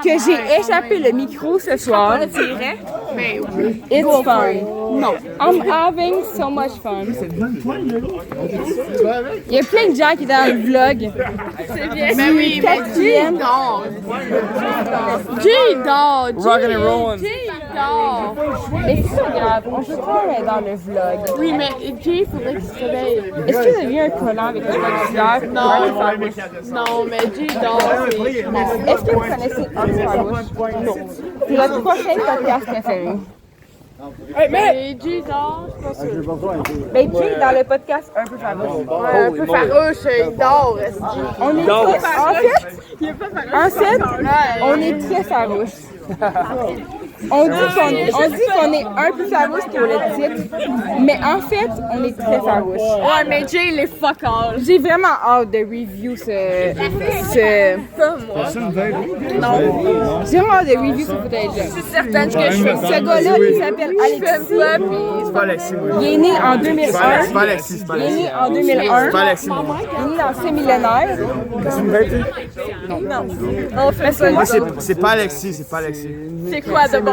que j'ai échappé le micro ce soir, it's fun. Non, I'm having so much fun. Il y a plein de gens qui étaient dans le vlog. C'est bien. Mais oui, mais Jay dort. Jay dort. Rockin' and rollin'. Jay dort. Mais c'est pas grave, on peut pas être dans le vlog. Oui, mais Jay, il faudrait qu'il se réveille. Est-ce qu'il devient un collant avec le vocabulaire? Non, mais Jay dort. Est-ce que vous connaissez un farouche? Non. C'est votre prochain podcast préféré. Hey, mais Jay dort, je pense que. Ben, Jay, dans le podcast Un peu farouche. Un peu farouche, il dort. On est très farouche. En fait, on est très farouche. On dit qu'on est un peu farouche pour le titre, mais en fait, on est très farouche. Ouais, mais Jay, il est fuck all. J'ai vraiment hâte de review ce... Non. J'ai vraiment hâte de review ce footage-là. C'est certain que je fais ça. Ce gars-là, il s'appelle Alexis. C'est pas Alexis, moi. Il est né en 2001. C'est pas Alexis, c'est pas Il est Alexis. né en 2001. C'est pas Alexis, moi. Il est né dans ce millénaire. Non. On fait ça. Moi, c'est pas Alexis, c'est pas Alexis. C'est quoi d'abord?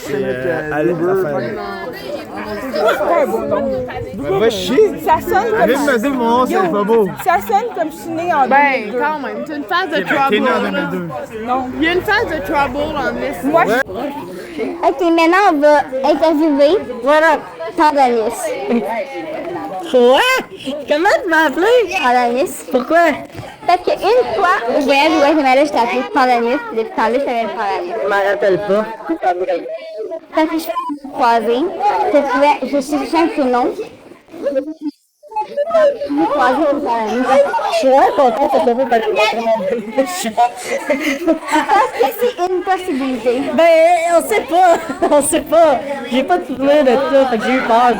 C'est Alex Raphaël. Va chier! Ça sonne comme... Viens me dire mon nom, c'est pas beau. Ça sonne comme je suis né en 2002. Ben, quand même, t'as une phase de T'es trouble. né en 2002. Non. Il y a une phase de trouble en this. Moi, Ok, maintenant on va interviewer Pandanis. Quoi? Comment tu m'as appelé? Pandanis. Pourquoi? Parce qu'une fois, au voyage où Guatemala, je t'ai appelé Pandanis. Depuis ce temps-là, je t'appelle Pandanis. Je m'en rappelle pas. Parce que je suis croisée, je cherchais un prénom. Je croisée au Pandanis. Je suis vraiment content que tu m'aies pas Parce que c'est une possibilité. Ben, on sait pas. J'ai pas de souvenir de ça, fait que j'ai eu peur.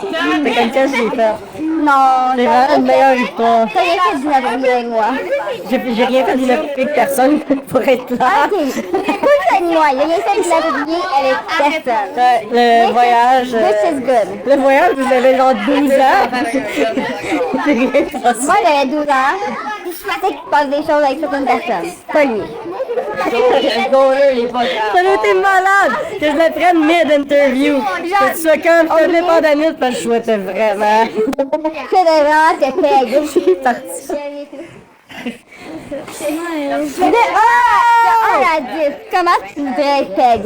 Fait que quand j'ai fait. Non, J'ai vraiment une meilleure histoire. t'as rien fait d'inapproprié avec moi. J'ai rien fait d'inapproprié avec personne pour être là. Ok, pas avec moi, il y a rien fait d'inapproprié avec personne. Le voyage. This is good. Le voyage, vous avez genre 12 ans. J'ai rien passé. Moi, j'avais 12 ans. Je pensais qu'il passe des choses avec certaines personnes. Pas lui. Ça a été malade que je le prenne mid-interview. Que tu sois comme Philippe Pandanis parce que je souhaitais vraiment. C'est vraiment, c'est peg. C'est parti. De 1 à 10, comment tu voudrais être peg?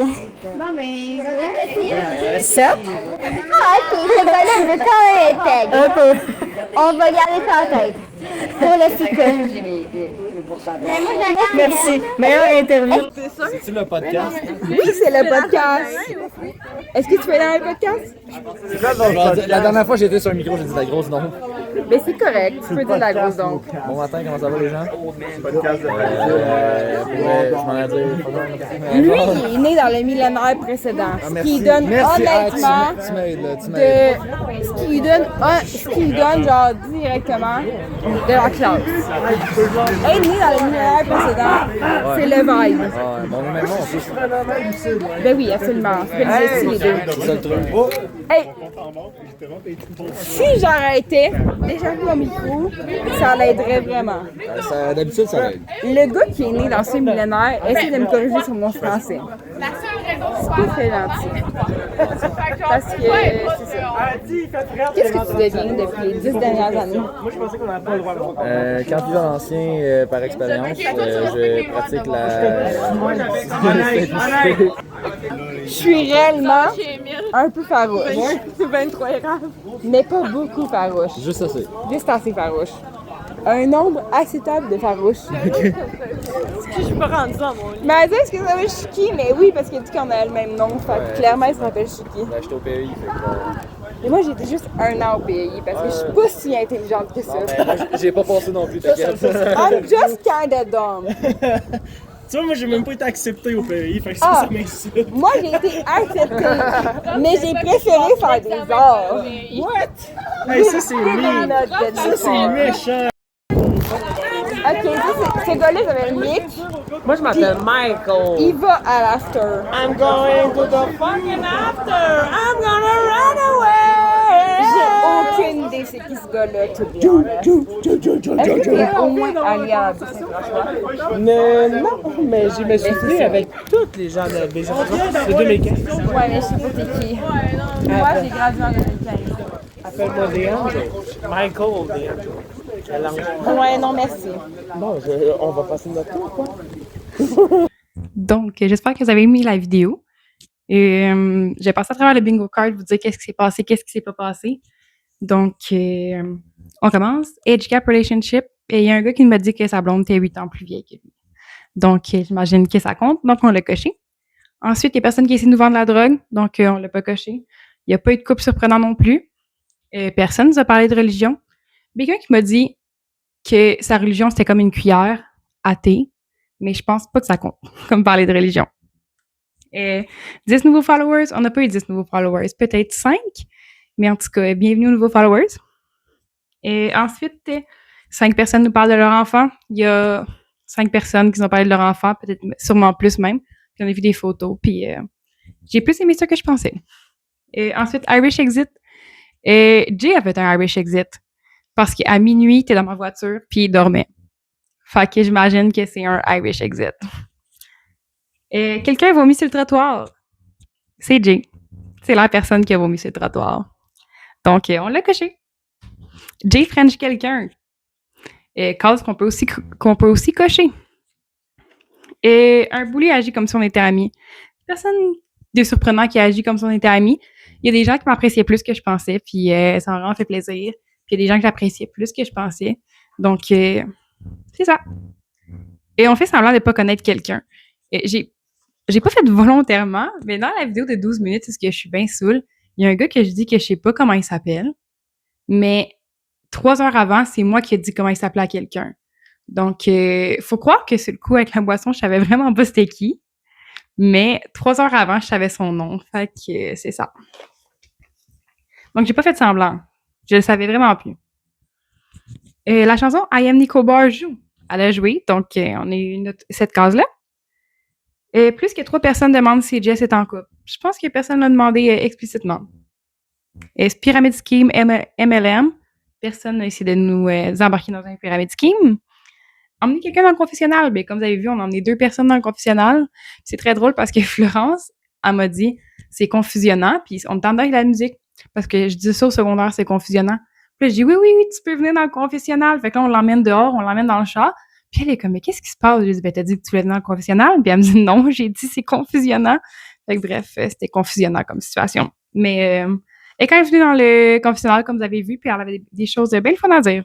7? Ah, ok, c'est pas là, je veux quand même être peg. Un peu. On va garder ça en tête. Pour le futur. Merci. Meilleure interview. C'est-tu le podcast? oui, c'est le podcast. Est-ce que tu fais dans le podcast? La dernière fois que j'étais sur un micro, j'ai dit la grosse non. Ben, c'est correct. Tu peux dire la grosse donc. Bon matin, comment ça va les gens? Podcast de Je m'en ai dit. Lui, il est né dans le millénaire précédent. Ce qui donne honnêtement Tu m'aides là, tu de... m'aides. Ce qui lui donne genre directement de la classe. Être né dans le millénaire précédent, c'est le vibe. Ouais, bon, mais même moi, on peut. Ben oui, absolument. C'est le style les deux. C'est ça le truc. Hey! Si j'arrêtais d'échapper mon micro, ça l'aiderait vraiment. D'habitude, ça aide. Le gars qui est né dans ce millénaire essaie de me corriger sur mon français. C'est pas très gentil. Parce que c'est ça. Qu'est-ce que tu deviens depuis les 10 dernières années? Quand vivant l'ancien, par expérience, je pratique la. Je suis réellement un peu farouche. C'est 23 grave. Mais pas beaucoup farouche. Juste assez. Juste assez farouche. Un nombre acceptable de farouche. Je suis pas rendue dans mon lit. Mais elle dit, est-ce que ça s'appelle Chiki? Mais oui, parce qu'il dit qu'on a le même nom. Fait que clairement, il s'appelle Chiki. Ben, j'étais au pays, fait que. Et moi, j'étais juste 1 an au pays parce que je suis pas si intelligente que ça. Ben, moi, j'ai pas passé non plus, t'inquiète. I'm just kinda dumb. Tu vois, moi, j'ai même pas été accepté au pays, fait que Ah. ça m'insulte. Moi, j'ai été acceptée, mais j'ai préféré faire des arts. What? Hey, ça, c'est mean. Ça, c'est méchant. Ok, ça, ce gars-là s'appelle Nick. Moi, je m'appelle Michael. Il va à l'after. I'm going to the fucking after. I'm gonna run away. J'ai aucune idée c'est qui ce gars-là, tout bien. Est-ce que t'es au moins allé à la Saint-François? Mais non, mais je me suis venu avec tous les gens de Béziers de 2015. Ouais, mais je sais pas t'es qui. Moi, j'ai gradué en 2015. Appelle-moi DeAngelo. Michael DeAngelo. Ouais, non, merci. Bon, on va passer notre tour, quoi. Donc, j'espère que vous avez aimé la vidéo. Et j'ai passé à travers le bingo card, vous dire qu'est-ce qui s'est passé, qu'est-ce qui s'est pas passé. Donc, on commence. Age gap relationship. Et il y a un gars qui m'a dit que sa blonde était 8 ans plus vieille que lui. Donc, j'imagine que ça compte. Donc, on l'a coché. Ensuite, il y a personne qui essaie de nous vendre la drogue. Donc, on l'a pas coché. Il n'y a pas eu de couple surprenant non plus. Personne nous a parlé de religion. Quelqu'un qui m'a dit que sa religion, c'était comme une cuillère athée. Mais je pense pas que ça compte, comme parler de religion. 10 nouveaux followers. On n'a pas eu 10 nouveaux followers. Peut-être 5. Mais en tout cas, bienvenue aux nouveaux followers. Et ensuite, 5 personnes nous parlent de leur enfant. Il y a 5 personnes qui nous ont parlé de leur enfant, peut-être sûrement plus même. Puis on a vu des photos. Puis j'ai plus aimé ça que je pensais. Et ensuite, Irish Exit. Et Jay a fait un Irish Exit. Parce qu'à minuit, il était dans ma voiture, puis il dormait. Fait que j'imagine que c'est un Irish Exit. Et quelqu'un a vomi sur le trottoir. C'est Jay. C'est la personne qui a vomi sur le trottoir. Donc, on l'a coché. Jay French quelqu'un. Cause qu'on peut aussi cocher. Et un bully agit comme si on était amis. Personne de surprenant qui agit comme si on était amis. Il y a des gens qui m'appréciaient plus que je pensais, puis ça m'a vraiment fait plaisir. Puis il y a des gens que j'appréciais plus que je pensais. Donc, c'est ça. Et on fait semblant de ne pas connaître quelqu'un. J'ai pas fait volontairement, mais dans la vidéo de 12 minutes, c'est ce que je suis bien saoule. Il y a un gars que je dis que je sais pas comment il s'appelle, mais 3 heures avant, c'est moi qui ai dit comment il s'appelait à quelqu'un. Donc, faut croire que sur le coup, avec la boisson, je savais vraiment pas c'était qui, mais 3 heures avant, je savais son nom. Fait que c'est ça. Donc, j'ai pas fait semblant. Je le savais vraiment plus. La chanson I Am Nico Bar joue. Elle a joué, donc on a eu cette case-là. Plus que 3 personnes demandent si Jess est en couple. Je pense que personne ne l'a demandé explicitement. Pyramid Scheme MLM. Personne n'a essayé de nous embarquer dans un Pyramid Scheme. Emmener quelqu'un dans le confessionnal. Bien, comme vous avez vu, on a emmené 2 personnes dans le confessionnal. C'est très drôle parce que Florence, elle m'a dit c'est confusionnant, puis on me tendait avec la musique. Parce que je dis ça au secondaire, c'est confusionnant. Puis là, je dis oui, tu peux venir dans le confessionnal. Fait que là, on l'emmène dehors, on l'emmène dans le char. Puis elle est comme, mais qu'est-ce qui se passe? Je dis, ben, t'as dit que tu voulais venir dans le confessionnal? Puis elle me dit non, j'ai dit c'est confusionnant. Fait que bref, c'était confusionnant comme situation. Mais, et quand elle est venue dans le confessionnal, comme vous avez vu, puis elle avait des choses bien fun à dire.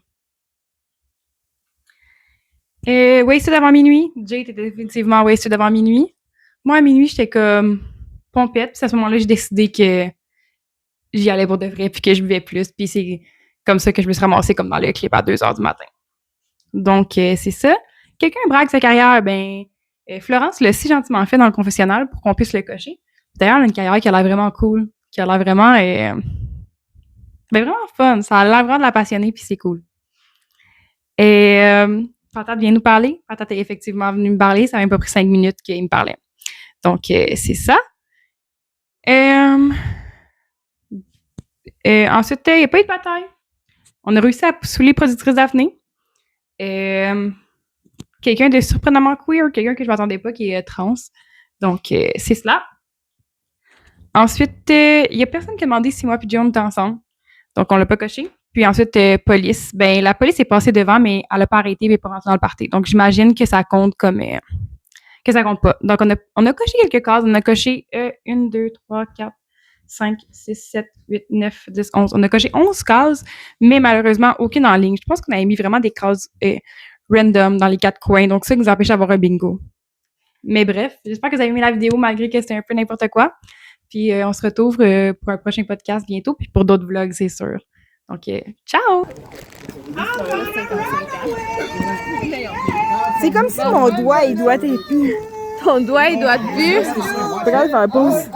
Wasted avant minuit. Jay était définitivement wasted avant minuit. Moi, à minuit, j'étais comme pompette. Puis à ce moment-là, j'ai décidé que j'y allais pour de vrai, puis que je buvais plus. Puis c'est comme ça que je me suis ramassée comme dans le clip à 2h du matin. Donc, c'est ça. Quelqu'un brague sa carrière, ben Florence l'a si gentiment fait dans le confessionnal pour qu'on puisse le cocher. D'ailleurs, elle a une carrière qui a l'air vraiment cool, qui a l'air vraiment vraiment fun. Ça a l'air vraiment de la passionner, puis c'est cool. Et Patate vient nous parler. Patate est effectivement venue me parler. Ça m'a même pas pris 5 minutes qu'il me parlait. Donc, c'est ça. Ensuite, il n'y a pas eu de bataille. On a réussi à saouler Productrice Daphné. Quelqu'un de surprenamment queer, quelqu'un que je ne m'attendais pas, qui est trans. Donc, c'est cela. Ensuite, il n'y a personne qui a demandé si moi et John étaient ensemble. Donc, on ne l'a pas coché. Puis ensuite, police. Ben, la police est passée devant, mais elle n'a pas arrêté, mais pas rentré dans le party. Donc, j'imagine que ça compte comme... que ça compte pas. Donc, on a coché quelques cases. On a coché 1, 2, 3, 4, 5, 6, 7, 8, 9, 10, 11. On a coché 11 cases, mais malheureusement, aucune en ligne. Je pense qu'on avait mis vraiment des cases random dans les 4 coins. Donc, ça nous empêche d'avoir un bingo. Mais bref, j'espère que vous avez aimé la vidéo malgré que c'était un peu n'importe quoi. Puis, on se retrouve pour un prochain podcast bientôt, puis pour d'autres vlogs, c'est sûr. Donc, ciao! C'est comme si mon doigt, il doit être plus. Ton doigt, il doit être plus. Regarde, faire pause.